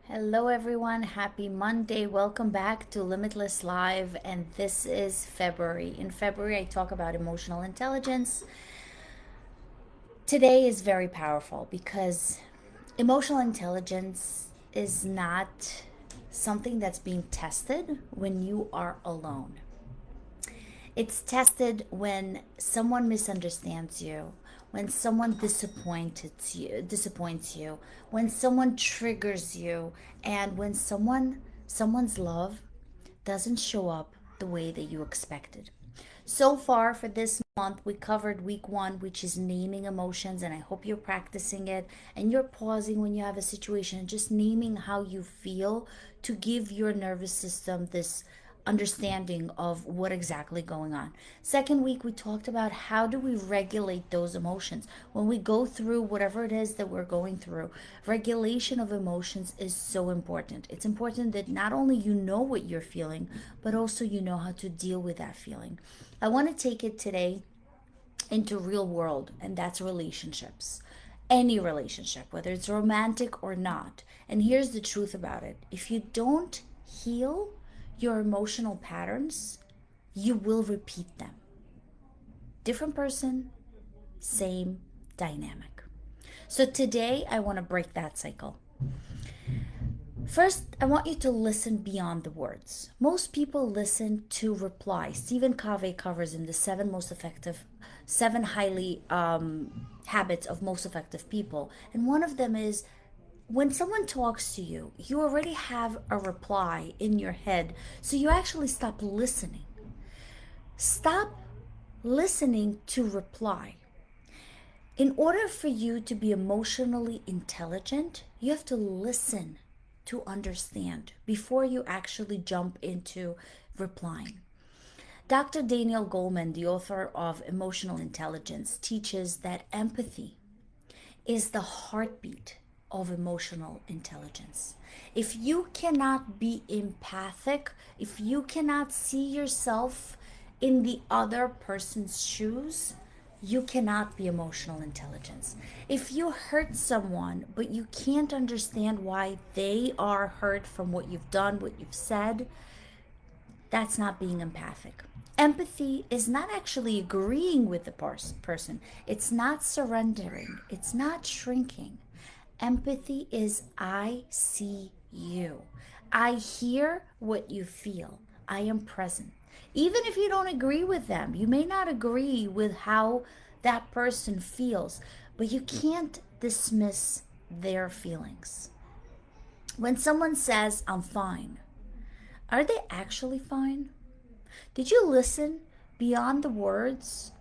Hello everyone, happy Monday. Welcome back to Limitless Live, and this is February. In February, I talk about emotional intelligence. Today is very powerful because emotional intelligence is not something that's being tested when you are alone. It's tested when someone misunderstands you, when someone disappoints you, when someone triggers you, and when someone's love doesn't show up the way that you expected. So far for this month, we covered week one, which is naming emotions, and I hope you're practicing it and you're pausing when you have a situation and just naming how you feel to give your nervous system this understanding of what exactly going on. Second week, we talked about how do we regulate those emotions when we go through whatever it is that we're going through. Regulation of emotions is so important. It's important that not only you know what you're feeling, but also you know how to deal with that feeling. I want to take it today into real world, and that's relationships. Any relationship, whether it's romantic or not. And here's the truth about it: if you don't heal your emotional patterns, you will repeat them. Different person, same dynamic. So today I want to break that cycle. First, I want you to listen beyond the words. Most people listen to reply. Stephen Covey covers in the seven highly habits of most effective people. And one of them is when someone talks to you, you already have a reply in your head. So you actually stop listening. Stop listening to reply. In order for you to be emotionally intelligent, you have to listen to understand before you actually jump into replying. Dr. Daniel Goleman, the author of Emotional Intelligence, teaches that empathy is the heartbeat of emotional intelligence. If you cannot be empathic, if you cannot see yourself in the other person's shoes, you cannot be emotional intelligence. If you hurt someone, but you can't understand why they are hurt from what you've done, what you've said, that's not being empathic. Empathy is not actually agreeing with the person, it's not surrendering, it's not shrinking. Empathy is I see you. I hear what you feel. I am present. Even if you don't agree with them, you may not agree with how that person feels, but you can't dismiss their feelings. When someone says, I'm fine, are they actually fine? Did you listen beyond the words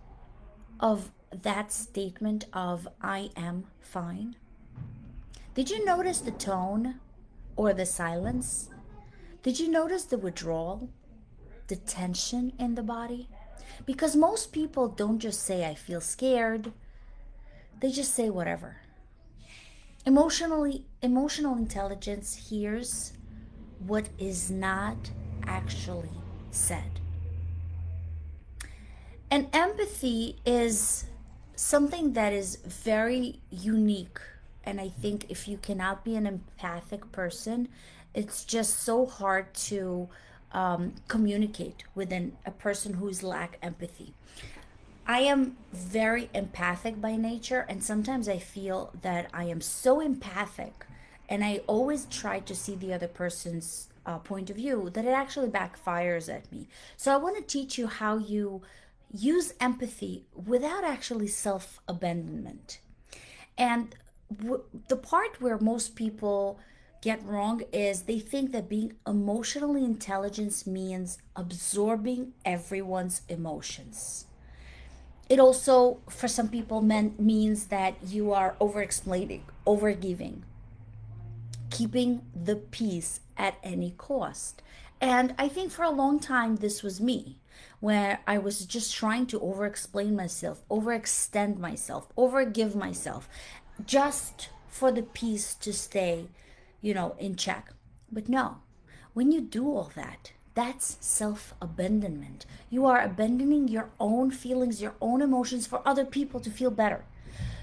of that statement of I am fine? Did you notice the tone or the silence? Did you notice the withdrawal, the tension in the body? Because most people don't just say, I feel scared, they just say whatever. Emotional intelligence hears what is not actually said. And empathy is something that is very unique. And I think if you cannot be an empathic person, it's just so hard to communicate with a person who's lack empathy. I am very empathic by nature, and sometimes I feel that I am so empathic, and I always try to see the other person's point of view that it actually backfires at me. So I want to teach you how you use empathy without actually self abandonment. And the part where most people get wrong is they think that being emotionally intelligent means absorbing everyone's emotions. It also, for some people, means that you are over explaining, over giving, keeping the peace at any cost. And I think for a long time, this was me, where I was just trying to over explain myself, overextend myself, overgive myself, just for the peace to stay, in check. But no, when you do all that, that's self abandonment. You are abandoning your own feelings, your own emotions for other people to feel better.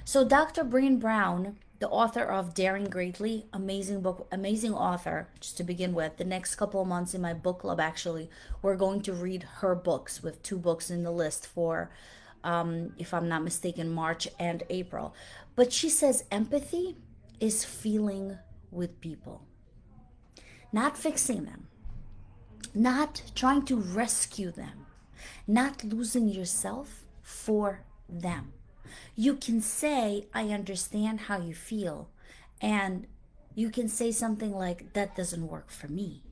So Dr. Brené Brown the author of Daring Greatly, amazing book, amazing author, just to begin with. The next couple of months in my book club, actually, we're going to read her books with two books in the list for, if I'm not mistaken, March and April. But she says empathy is feeling with people, not fixing them, not trying to rescue them, not losing yourself for them. You can say, I understand how you feel, and you can say something like, that doesn't work for me.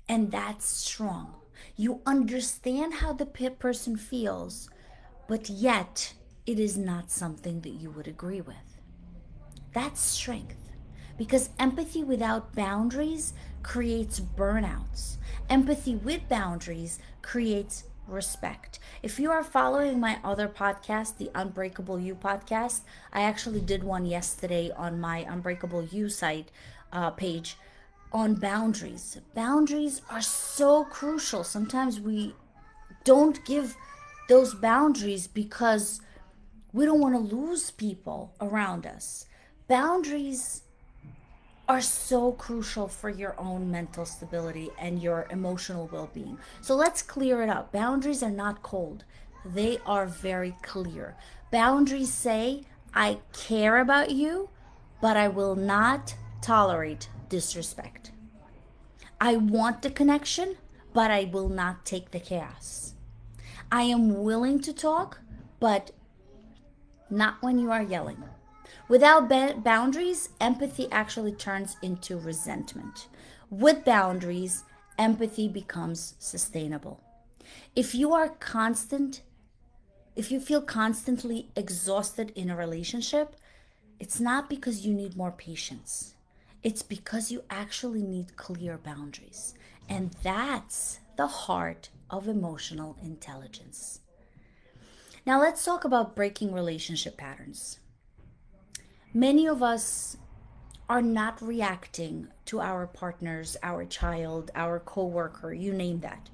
And that's strong. You understand how the person feels, but yet it is not something that you would agree with. That's strength. Because empathy without boundaries creates burnouts. Empathy with boundaries creates respect. If you are following my other podcast, the Unbreakable-You podcast, I actually did one yesterday on my Unbreakable-You site page on boundaries. Boundaries are so crucial. Sometimes we don't give those boundaries because we don't want to lose people around us. Boundaries are so crucial for your own mental stability and your emotional well being. So let's clear it up. Boundaries are not cold, they are very clear. Boundaries say, I care about you, but I will not tolerate disrespect. I want the connection, but I will not take the chaos. I am willing to talk, but not when you are yelling. Without boundaries, empathy actually turns into resentment. With boundaries, empathy becomes sustainable. If you are constant, if you feel constantly exhausted in a relationship, it's not because you need more patience. It's because you actually need clear boundaries. And that's the heart of emotional intelligence. Now, let's talk about breaking relationship patterns. Many of us are not reacting to our partners, our child, our coworker, you name that.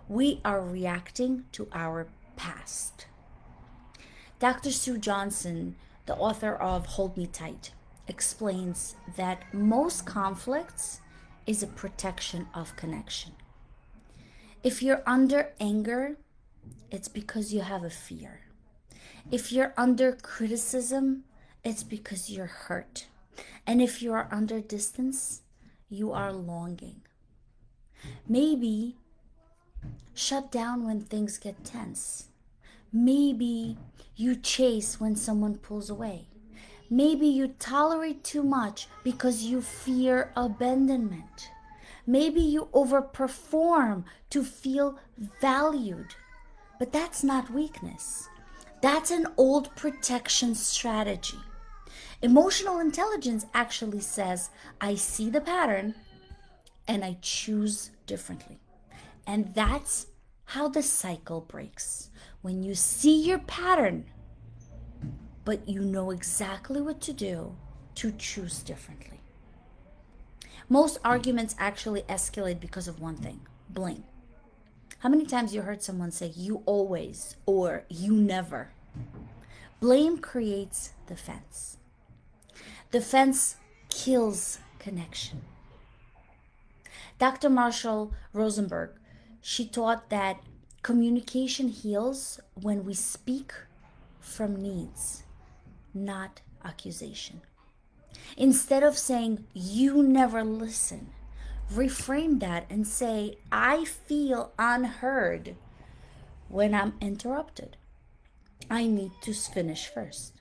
We are reacting to our past. Dr. Sue Johnson, the author of Hold Me Tight, explains that most conflicts is a protection of connection. If you're under anger, it's because you have a fear. If you're under criticism, it's because you're hurt. And if you are under distance, you are longing. Maybe shut down when things get tense. Maybe you chase when someone pulls away. Maybe you tolerate too much because you fear abandonment. Maybe you overperform to feel valued. But that's not weakness. That's an old protection strategy. Emotional intelligence actually says, I see the pattern and I choose differently. And that's how the cycle breaks. When you see your pattern, but you know exactly what to do to choose differently. Most arguments actually escalate because of one thing: blame. How many times you heard someone say, you always, or you never? Blame creates defense. Defense kills connection. Dr. Marshall Rosenberg, she taught that communication heals when we speak from needs, not accusation. Instead of saying, you never listen, reframe that and say, I feel unheard when I'm interrupted. I need to finish first.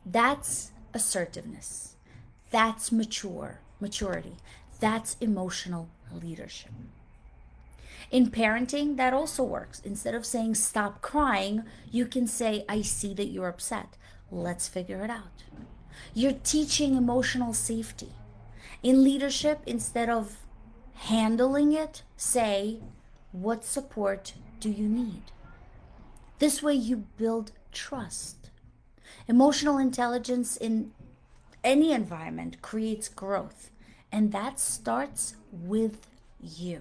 That's assertiveness. That's maturity. That's emotional leadership. In parenting, that also works. Instead of saying, stop crying, you can say, I see that you're upset. Let's figure it out. You're teaching emotional safety. In leadership, instead of handling it, say, what support do you need? This way, you build trust. Emotional intelligence in any environment creates growth, and that starts with you.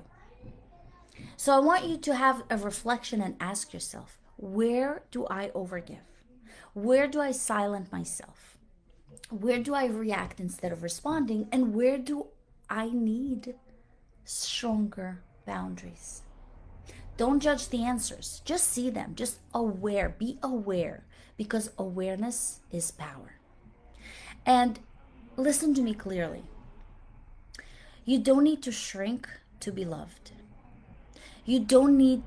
So I want you to have a reflection and ask yourself, where do I overgive? Where do I silence myself? Where do I react instead of responding? And where do I need stronger boundaries? Don't judge the answers. Just see them. Just aware. Be aware because awareness is power. And listen to me clearly. You don't need to shrink to be loved. You don't need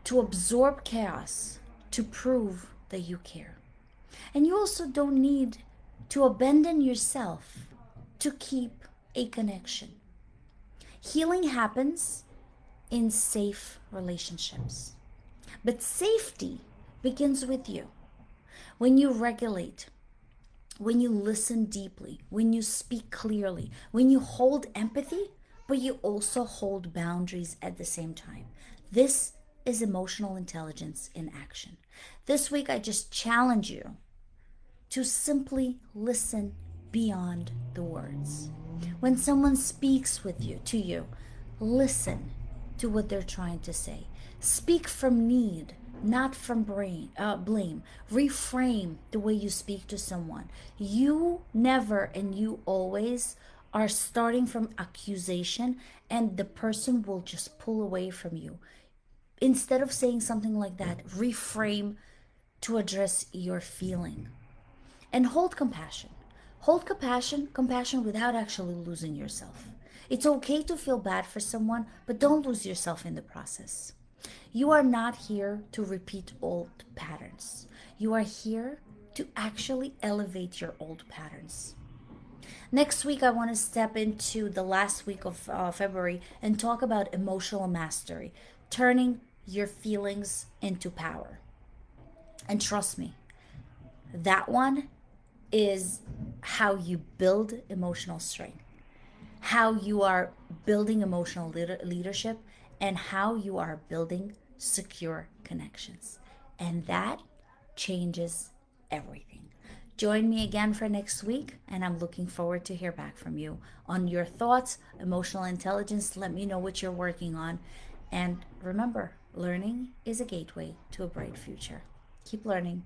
to absorb chaos to prove that you care. And you also don't need to abandon yourself to keep a connection. Healing happens in safe relationships. But safety begins with you. When you regulate, when you listen deeply, when you speak clearly, when you hold empathy, but you also hold boundaries at the same time. This is emotional intelligence in action. This week, I just challenge you to simply listen beyond the words. When someone speaks with you, to you, listen to what they're trying to say. Speak from need, not from blame. Reframe the way you speak to someone. You never and you always are starting from accusation, and the person will just pull away from you. Instead of saying something like that, reframe to address your feeling and hold compassion. Hold compassion without actually losing yourself. It's okay to feel bad for someone, but don't lose yourself in the process. You are not here to repeat old patterns. You are here to actually elevate your old patterns. Next week, I want to step into the last week of February and talk about emotional mastery, turning your feelings into power. And trust me, that one is how you build emotional strength, how you are building emotional leadership, and how you are building secure connections. And that changes everything. Join me again for next week, and I'm looking forward to hear back from you on your thoughts, emotional intelligence. Let me know what you're working on. And remember, learning is a gateway to a bright future. Keep learning.